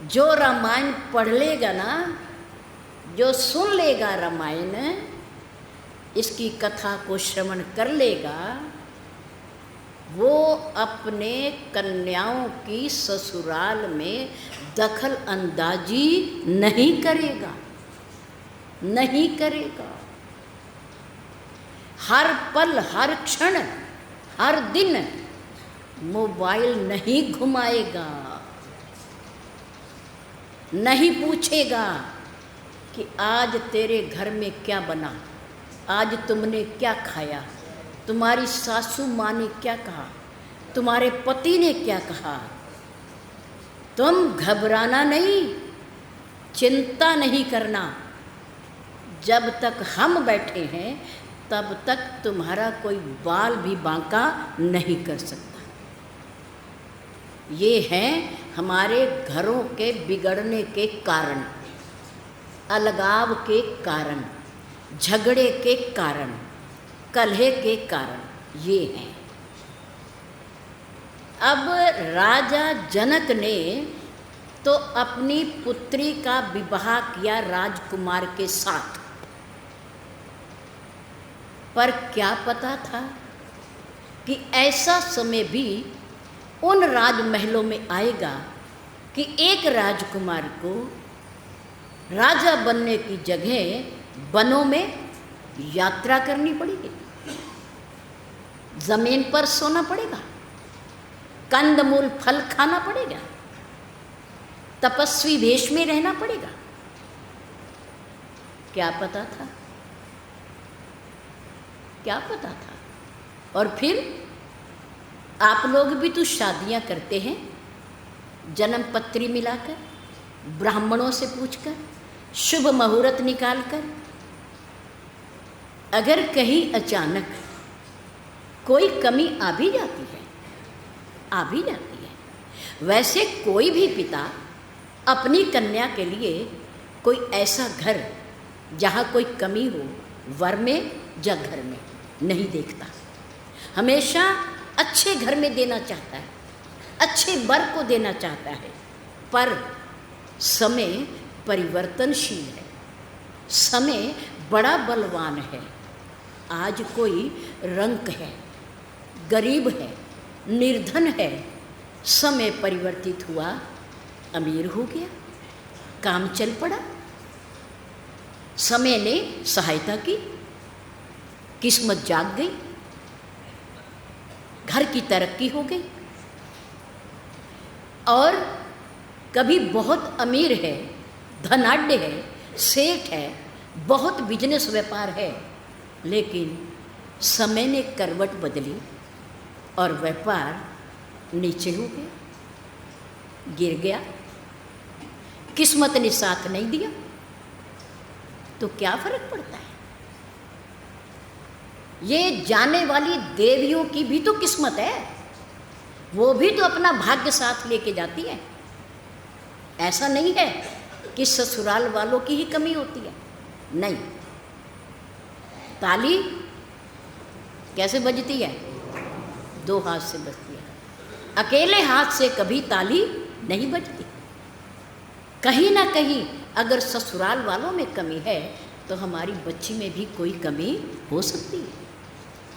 जो रामायण पढ़ लेगा ना, जो सुन लेगा रामायण, इसकी कथा को श्रवण कर लेगा, वो अपने कन्याओं की ससुराल में दखल अंदाजी नहीं करेगा, नहीं करेगा। हर पल, हर क्षण, हर दिन मोबाइल नहीं घुमाएगा, नहीं पूछेगा कि आज तेरे घर में क्या बना, आज तुमने क्या खाया, तुम्हारी सासू माँ ने क्या कहा, तुम्हारे पति ने क्या कहा। तुम घबराना नहीं, चिंता नहीं करना। जब तक हम बैठे हैं तब तक तुम्हारा कोई बाल भी बांका नहीं कर सकता। ये हैं हमारे घरों के बिगड़ने के कारण, अलगाव के कारण, झगड़े के कारण, कलह के कारण ये हैं। अब राजा जनक ने तो अपनी पुत्री का विवाह किया राजकुमार के साथ, पर क्या पता था कि ऐसा समय भी उन राजमहलों में आएगा कि एक राजकुमार को राजा बनने की जगह वनों में यात्रा करनी पड़ेगी, जमीन पर सोना पड़ेगा, कंदमूल फल खाना पड़ेगा, तपस्वी वेश में रहना पड़ेगा। क्या पता था, क्या पता था। और फिर आप लोग भी तो शादियां करते हैं जन्म पत्री मिलाकर, ब्राह्मणों से पूछकर, शुभ मुहूर्त निकालकर। अगर कहीं अचानक कोई कमी आ भी जाती है, आ भी जाती है। वैसे कोई भी पिता अपनी कन्या के लिए कोई ऐसा घर जहाँ कोई कमी हो, वर में या घर में, नहीं देखता। हमेशा अच्छे घर में देना चाहता है, अच्छे वर को देना चाहता है। पर समय परिवर्तनशील है, समय बड़ा बलवान है। आज कोई रंक है, गरीब है, निर्धन है, समय परिवर्तित हुआ, अमीर हो गया, काम चल पड़ा, समय ने सहायता की, किस्मत जाग गई, घर की तरक्की हो गई। और कभी बहुत अमीर है, धनाढ्य है, सेठ है, बहुत बिजनेस व्यापार है, लेकिन समय ने करवट बदली और व्यापार नीचे हो गया, गिर गया, किस्मत ने साथ नहीं दिया। तो क्या फर्क पड़ता है? ये जाने वाली देवियों की भी तो किस्मत है, वो भी तो अपना भाग्य साथ लेके जाती है। ऐसा नहीं है कि ससुराल वालों की ही कमी होती है, नहीं। ताली कैसे बजती है? दो हाथ से बजती है, अकेले हाथ से कभी ताली नहीं बजती। कहीं ना कहीं अगर ससुराल वालों में कमी है तो हमारी बच्ची में भी कोई कमी हो सकती है,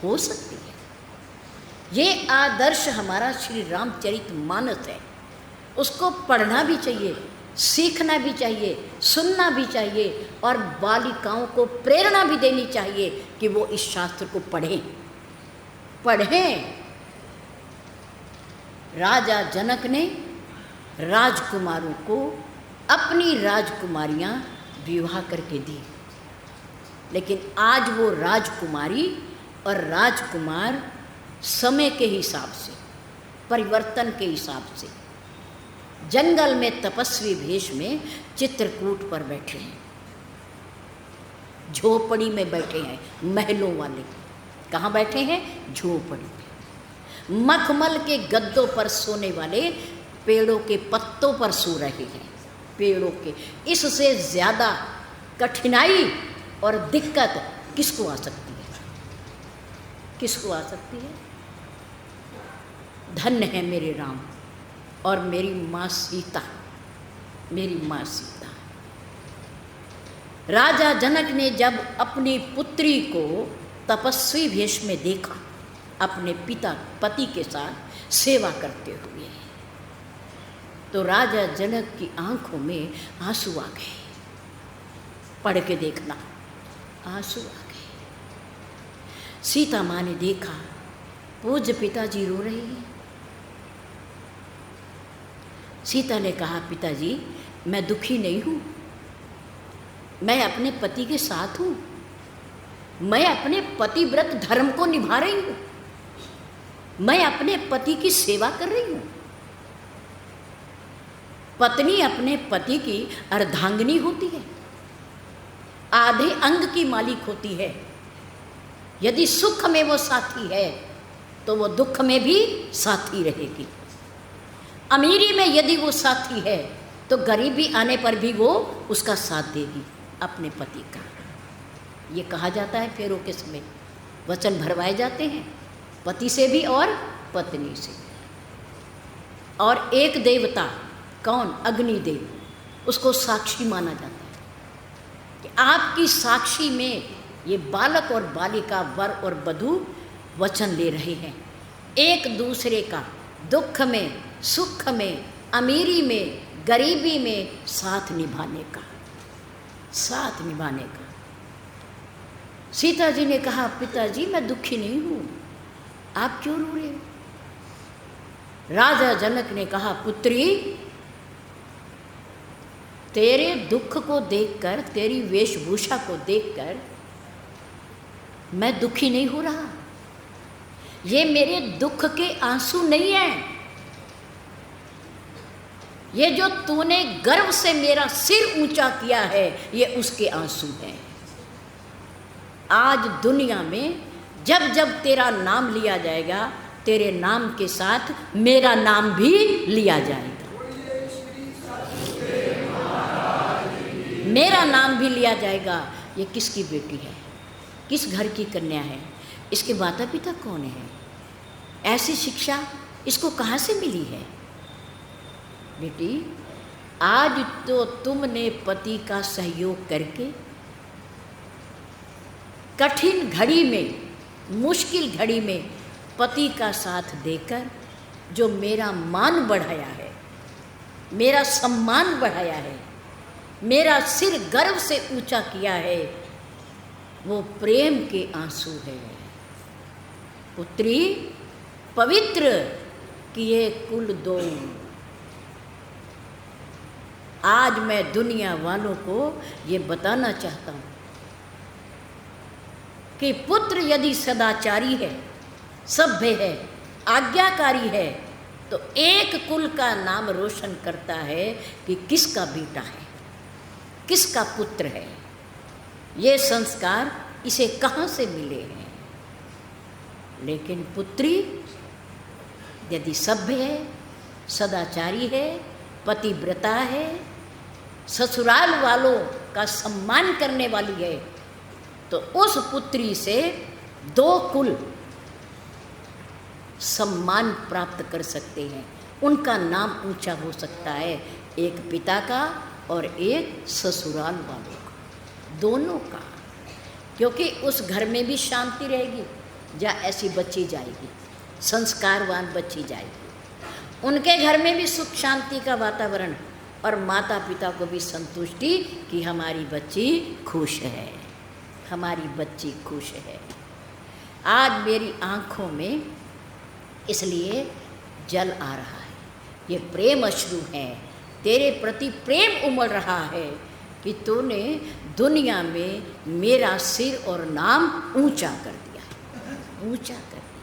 हो सकती है। ये आदर्श हमारा श्री रामचरितमानस है, उसको पढ़ना भी चाहिए, सीखना भी चाहिए, सुनना भी चाहिए, और बालिकाओं को प्रेरणा भी देनी चाहिए कि वो इस शास्त्र को पढ़ें, पढ़ें। राजा जनक ने राजकुमारों को अपनी राजकुमारियां विवाह करके दी, लेकिन आज वो राजकुमारी और राजकुमार समय के हिसाब से, परिवर्तन के हिसाब से जंगल में तपस्वी वेश में चित्रकूट पर बैठे हैं, झोपड़ी में बैठे हैं, महलों वाले। कहाँ बैठे हैं? झोपड़ी पे। मखमल के गद्दों पर सोने वाले पेड़ों के पत्तों पर सो रहे हैं। पेड़ों के, इससे ज़्यादा कठिनाई और दिक्कत किसको आ सकती है? किसको आ सकती है? धन्य है मेरे राम और मेरी माँ सीता, मेरी माँ सीता। राजा जनक ने जब अपनी पुत्री को तपस्वी वेश में देखा, अपने पति के साथ सेवा करते हुए, तो राजा जनक की आंखों में आंसू आ गए। पढ़ के देखना, आंसू आ गए। सीता माँ ने देखा पूज्य पिताजी रो रहे हैं। सीता ने कहा, पिताजी मैं दुखी नहीं हूँ, मैं अपने पति के साथ हूँ, मैं अपने पतिव्रत धर्म को निभा रही हूँ, मैं अपने पति की सेवा कर रही हूँ। पत्नी अपने पति की अर्धांगिनी होती है, आधे अंग की मालिक होती है। यदि सुख में वो साथी है तो वो दुख में भी साथी रहेगी। अमीरी में यदि वो साथी है तो गरीबी आने पर भी वो उसका साथ देगी अपने पति का। ये कहा जाता है फेरों के समय वचन भरवाए जाते हैं, पति से भी और पत्नी से। और एक देवता कौन? अग्निदेव, उसको साक्षी माना जाता है कि आपकी साक्षी में ये बालक और बालिका, वर और वधू वचन ले रहे हैं एक दूसरे का दुख में, सुख में, अमीरी में, गरीबी में साथ निभाने का, साथ निभाने का। सीता जी ने कहा, पिताजी मैं दुखी नहीं हूँ, आप क्यों रो रहे हो? राजा जनक ने कहा, पुत्री तेरे दुख को देखकर, तेरी वेशभूषा को देखकर मैं दुखी नहीं हो रहा। ये मेरे दुख के आंसू नहीं हैं, ये जो तूने गर्व से मेरा सिर ऊंचा किया है ये उसके आंसू हैं। आज दुनिया में जब जब तेरा नाम लिया जाएगा, तेरे नाम के साथ मेरा नाम भी लिया जाएगा, मेरा नाम भी लिया जाएगा। ये किसकी बेटी है, किस घर की कन्या है, इसके माता पिता कौन है? ऐसी शिक्षा इसको कहाँ से मिली है? बेटी आज तो तुमने पति का सहयोग करके कठिन घड़ी में, मुश्किल घड़ी में पति का साथ देकर जो मेरा मान बढ़ाया है, मेरा सम्मान बढ़ाया है, मेरा सिर गर्व से ऊंचा किया है, वो प्रेम के आंसू है। पुत्री पवित्र किए कुल दो। आज मैं दुनिया वालों को ये बताना चाहता हूँ कि पुत्र यदि सदाचारी है, सभ्य है, आज्ञाकारी है, तो एक कुल का नाम रोशन करता है कि किसका बेटा है, किसका पुत्र है। ये संस्कार इसे कहाँ से मिले हैं? लेकिन पुत्री यदि सभ्य है, सदाचारी है, पतिव्रता है, ससुराल वालों का सम्मान करने वाली है, तो उस पुत्री से दो कुल सम्मान प्राप्त कर सकते हैं, उनका नाम ऊंचा हो सकता है, एक पिता का और एक ससुराल वालों का, दोनों का। क्योंकि उस घर में भी शांति रहेगी जहाँ ऐसी बच्ची जाएगी, संस्कारवान बच्ची जाएगी। उनके घर में भी सुख शांति का वातावरण और माता पिता को भी संतुष्टि कि हमारी बच्ची खुश है, हमारी बच्ची खुश है। आज मेरी आँखों में इसलिए जल आ रहा है, ये प्रेम अश्रु है, तेरे प्रति प्रेम उमड़ रहा है कि तूने दुनिया में मेरा सिर और नाम ऊंचा कर दिया, ऊंचा कर दिया।